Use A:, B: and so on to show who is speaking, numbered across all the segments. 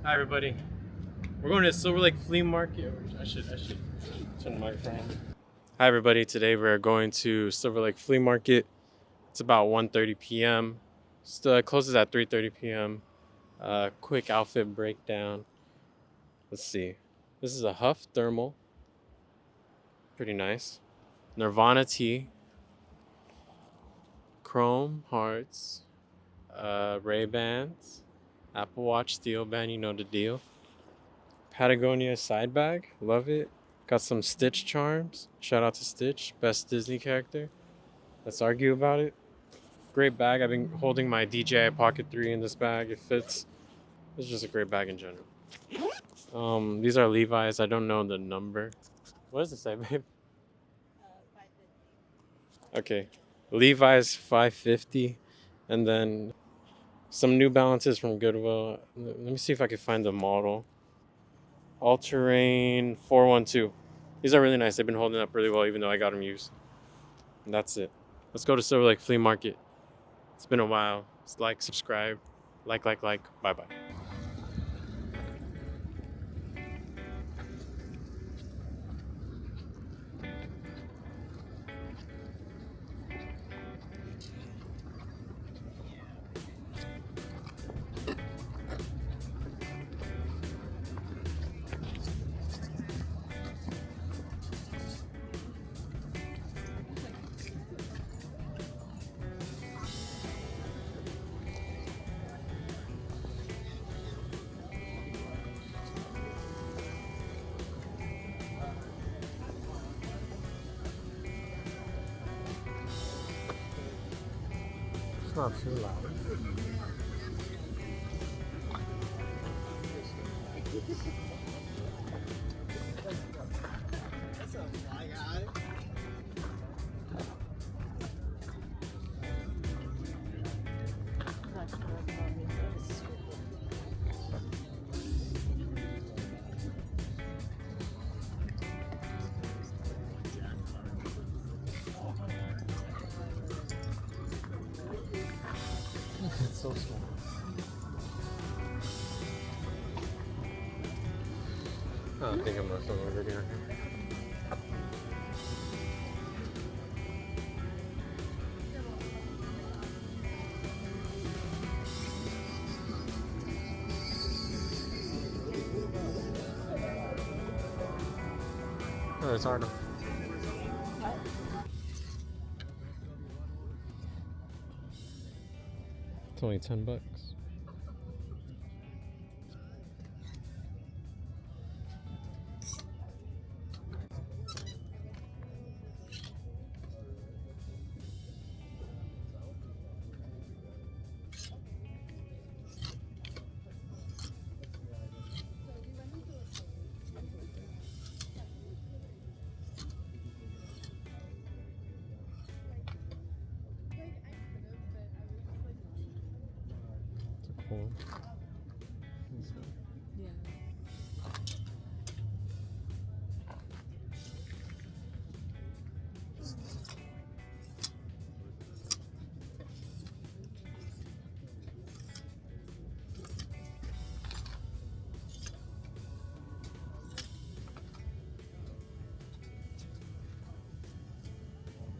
A: Hi everybody. We're going to Silverlake Flea Market. I should turn the microphone on. Hi everybody. Today we're going to Silverlake Flea Market. It's about 1:30 p.m. Still it closes at 3:30 p.m. Quick outfit breakdown. Let's see. This is a Huff thermal. Pretty nice. Nirvana tee. Chrome hearts. Ray-Bans. Apple Watch steel band, you know the deal. Patagonia side bag, love it. Got some Stitch charms. Shout out to Stitch, best Disney character. Let's argue about it. Great bag. I've been holding my DJI Pocket 3 in this bag. It fits. It's just a great bag in general. These are Levi's. I don't know the number. What does it say, babe? 550. Okay. Levi's 550. And then some New Balances from Goodwill. Let me see if I can find the model. All-Terrain 412. These are really nice. They've been holding up really well, even though I got them used. And that's it. Let's go to Silverlake Flea Market. It's been a while. Just like, subscribe, like. Bye-bye. It's not too loud. It's so small. I don't think I'm gonna film a video here. Oh, it's hard. It's only $10. Cool.
B: Yeah.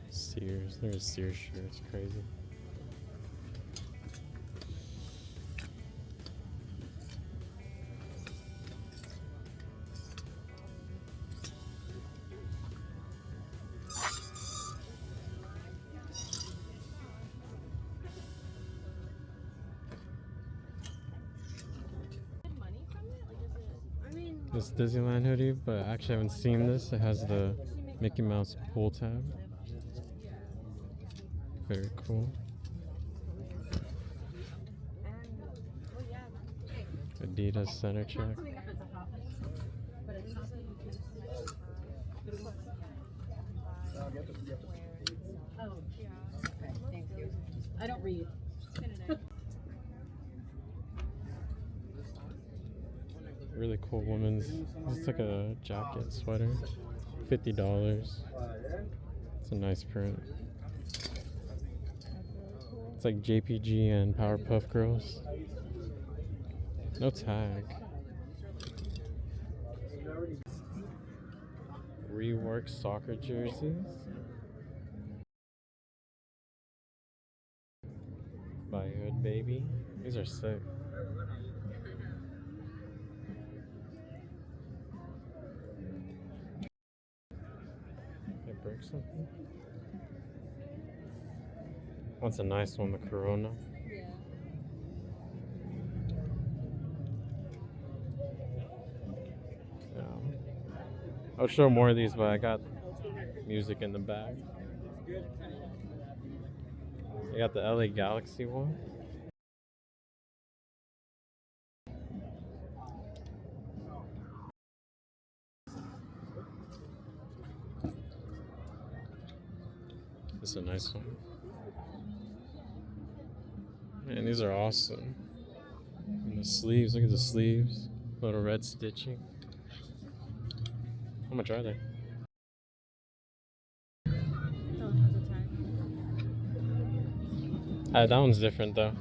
A: Sears. There's Sears shirts. Crazy. This Disneyland hoodie, but I actually haven't seen this. It has the Mickey Mouse pull tab. Very cool. Adidas center check.
B: I don't read.
A: Really cool women's. It's like a jacket sweater. $50. It's a nice print. It's like JPG and Powerpuff Girls. No tag. Rework soccer jerseys by Hood Baby. These are sick. Can I break something? That's a nice one, the Corona.
B: Yeah.
A: Yeah. I'll show more of these, but I got music in the bag. I got the LA Galaxy one. This is a nice one. Man, these are awesome. And the sleeves, look at the sleeves. Little red stitching. How much are they?
B: Oh, has a tag.
A: That one's different though.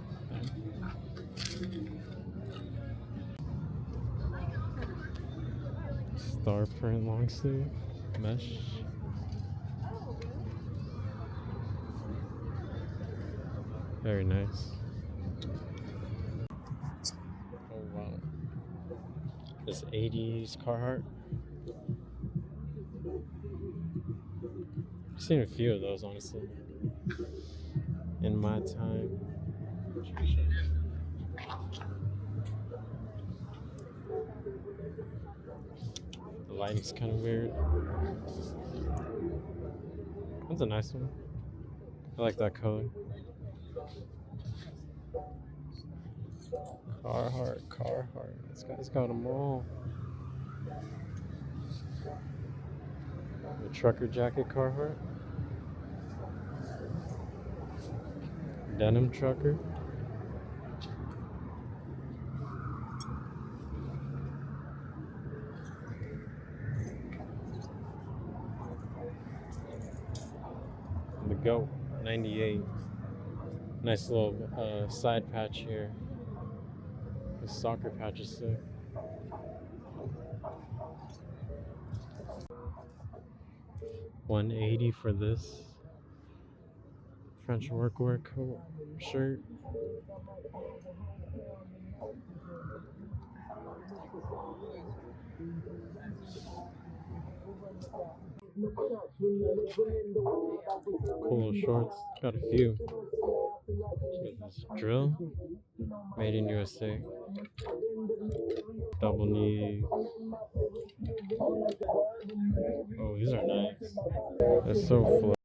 A: Star print long sleeve. Mesh. Very nice. Oh wow. This 80s Carhartt. I've seen a few of those honestly in my time. The lighting's kind of weird. That's a nice one. I like that color. Carhartt. This guy's got them all. The trucker jacket Carhartt. Denim trucker. The GOAT 98. Nice little side patch here. The soccer patch is sick. $180 for this French workwear coat shirt. Cool little shorts. Got a few. This drill. Made in USA. Double knee. Oh, these are nice. That's so flat.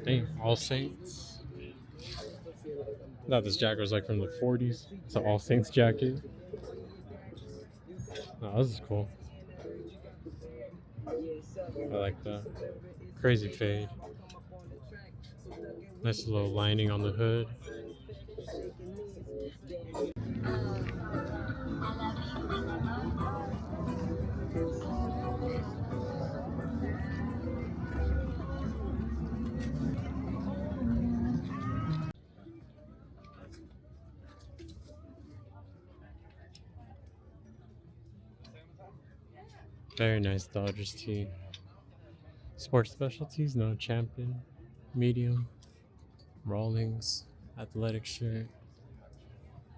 A: Dang, All Saints. I thought this jacket was like from the 40s. It's an All Saints jacket. Oh, this is cool. I like that. Crazy fade. Nice little lining on the hood. Very nice Dodgers tee. Sports specialties, no champion, medium, Rawlings, athletic shirt.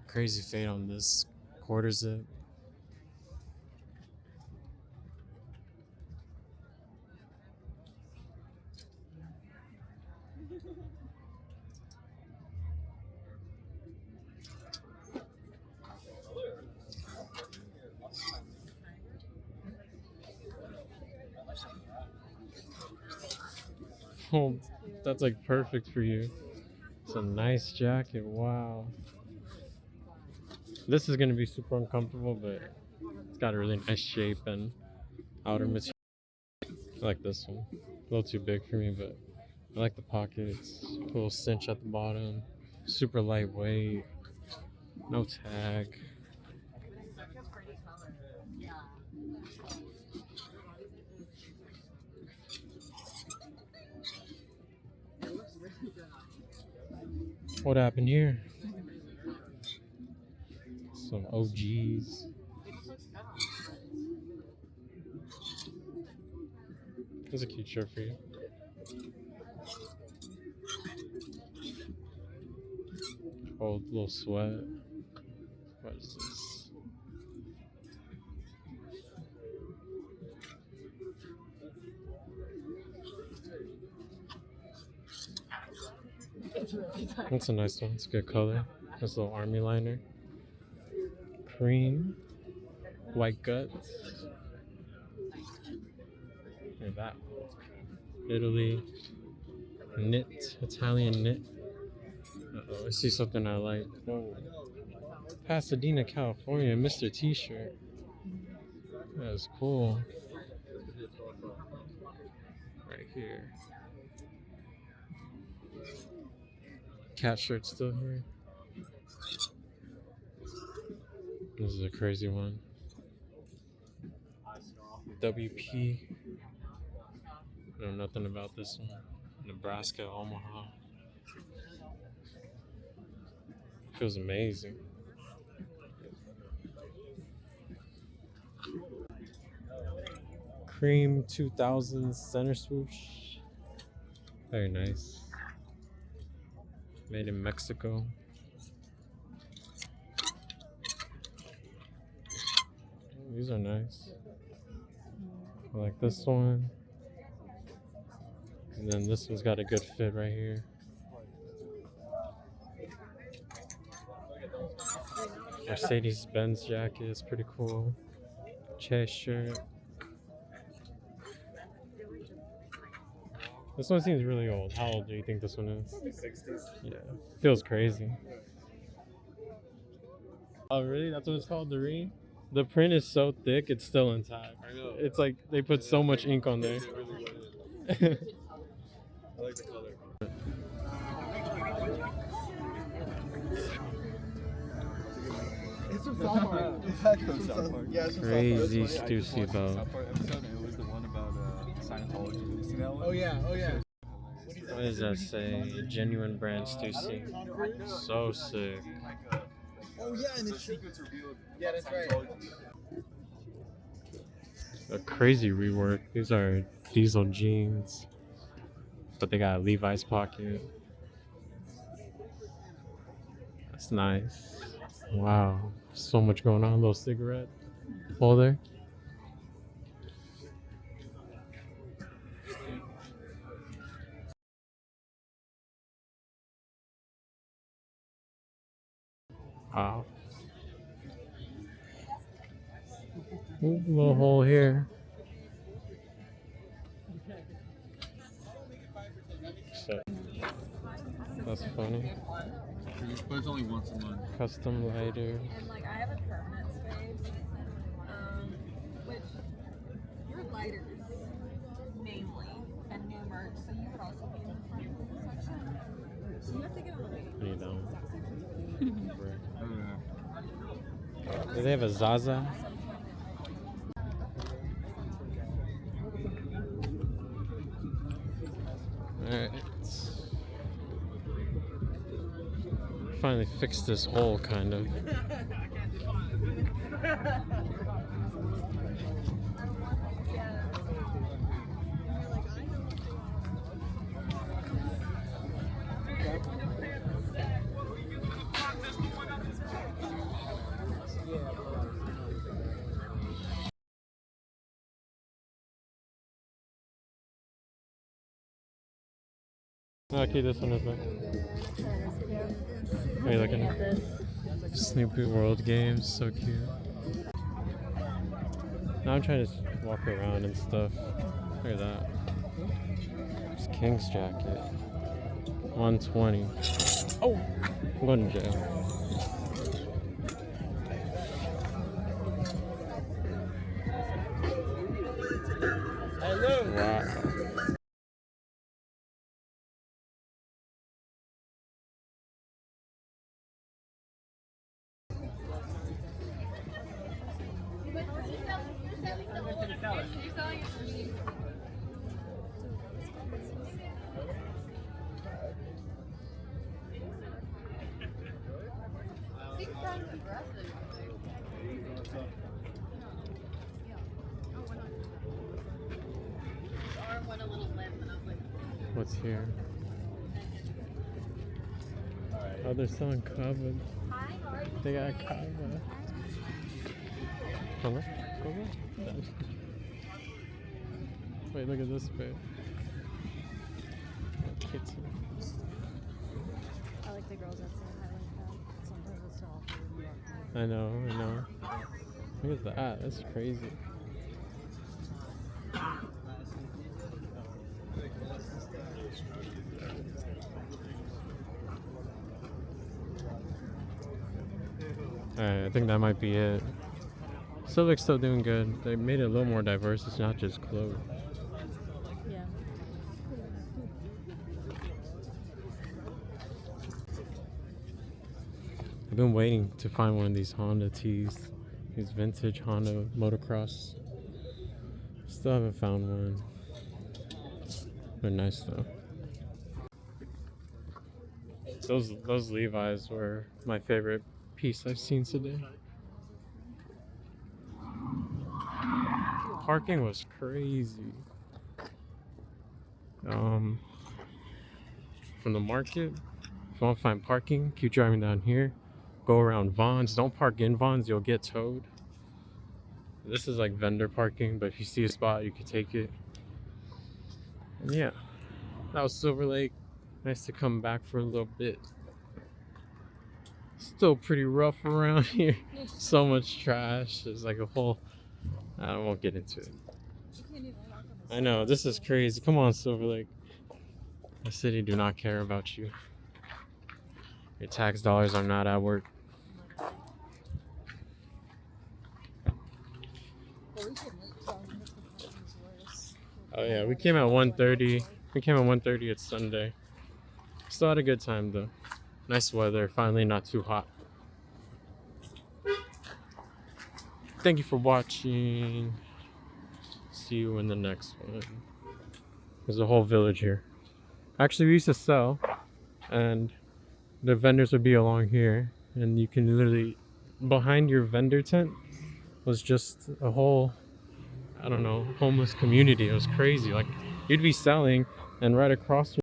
A: Crazy fade on this quarter zip. Oh, that's like perfect for you. It's a nice jacket. Wow. This is gonna be super uncomfortable, but it's got a really nice shape and outer material. I like this one. A little too big for me, but I like the pockets. A little cinch at the bottom. Super lightweight. No tag. What happened here? Some OGs. That's a cute shirt for you. Old little sweat. What is this? That's a nice one. It's a good color. This little army liner. Cream. White guts. Look at that. Italy. Knit. Italian knit. Uh-oh, I see something I like. Whoa. Pasadena, California. Mr. T-shirt. That's cool. Right here. Cat shirt still here. This is a crazy one. WP. I know nothing about this one. Nebraska, Omaha. Feels amazing. Cream 2000 center swoosh. Very nice. Made in Mexico. These are nice. I like this one. And then this one's got a good fit right here. Mercedes-Benz jacket is pretty cool. Chest shirt. This one seems really old. How old do you think this one is?
C: 60s.
A: Yeah. Feels crazy. Oh, really? That's what it's called? The Re? The print is so thick, it's still intact.
C: I know.
A: It's like they put so much ink on there.
C: It really was. I like the color. It's from South Park. It's from South Park. Yeah, it's from
A: Crazy
C: South Park.
A: Stussy though.
C: South Park episode, and it was the one about Scientology. You seen that one?
D: Oh yeah, oh yeah.
A: What does that say? Genuine brand Stussy. So sick.
D: Oh yeah, and
C: The
D: it's
C: secrets revealed.
D: Yeah, that's right.
C: Scientology.
A: A crazy rework. These are diesel jeans, but they got a Levi's pocket. That's nice. Wow, so much going on. Little cigarette holder. Wow. Ooh, little hole here. So, that's funny.
C: But it's only once a month.
A: Custom lighter.
B: And like I have a permanent space, which your lighters mainly and new merch, so you would also be in the front section. So you have to get on the wait.
A: You know.
C: Oh yeah.
A: Do they have a Zaza? Alright. Finally fixed this hole, kind of. Okay, this one is it. Are you looking at this? Snoopy World Games, so cute. Now I'm trying to walk around and stuff. Look at that. It's King's jacket. 120. Oh! I'm going to jail.
D: Hello.
A: Wow. What's here? Oh, they're selling kava. They got kava. Hello? Kava? Wait, look at this bit. Kitty.
E: I like the girls that say I like that. Sometimes it's all
A: I know. Look at that. That's crazy. Alright, I think that might be it. Silverlake's still doing good. They made it a little more diverse. It's not just clothes.
E: Yeah.
A: I've been waiting to find one of these Honda tees. These vintage Honda motocross. Still haven't found one. They're nice though. Those Levi's were my favorite piece I've seen today. Parking was crazy. From the market, if you want to find parking, keep driving down here. Go around Vaughn's. Don't park in Vaughn's, you'll get towed. This is like vendor parking, but if you see a spot, you can take it. And yeah, that was Silverlake. Nice to come back for a little bit. Still pretty rough around here. So much trash. There's like a whole... I won't get into it. I know, this is crazy. Come on, Silverlake. The city do not care about you. Your tax dollars are not at work. Oh yeah, we came at 1:30. We came at 1:30. It's Sunday. Still had a good time though. Nice weather. Finally not too hot. Thank you for watching. See you in the next one. There's a whole village here. Actually, we used to sell, and the vendors would be along here, and you can literally, behind your vendor tent was just a whole, I don't know, homeless community. It was crazy. Like, you'd be selling, and right across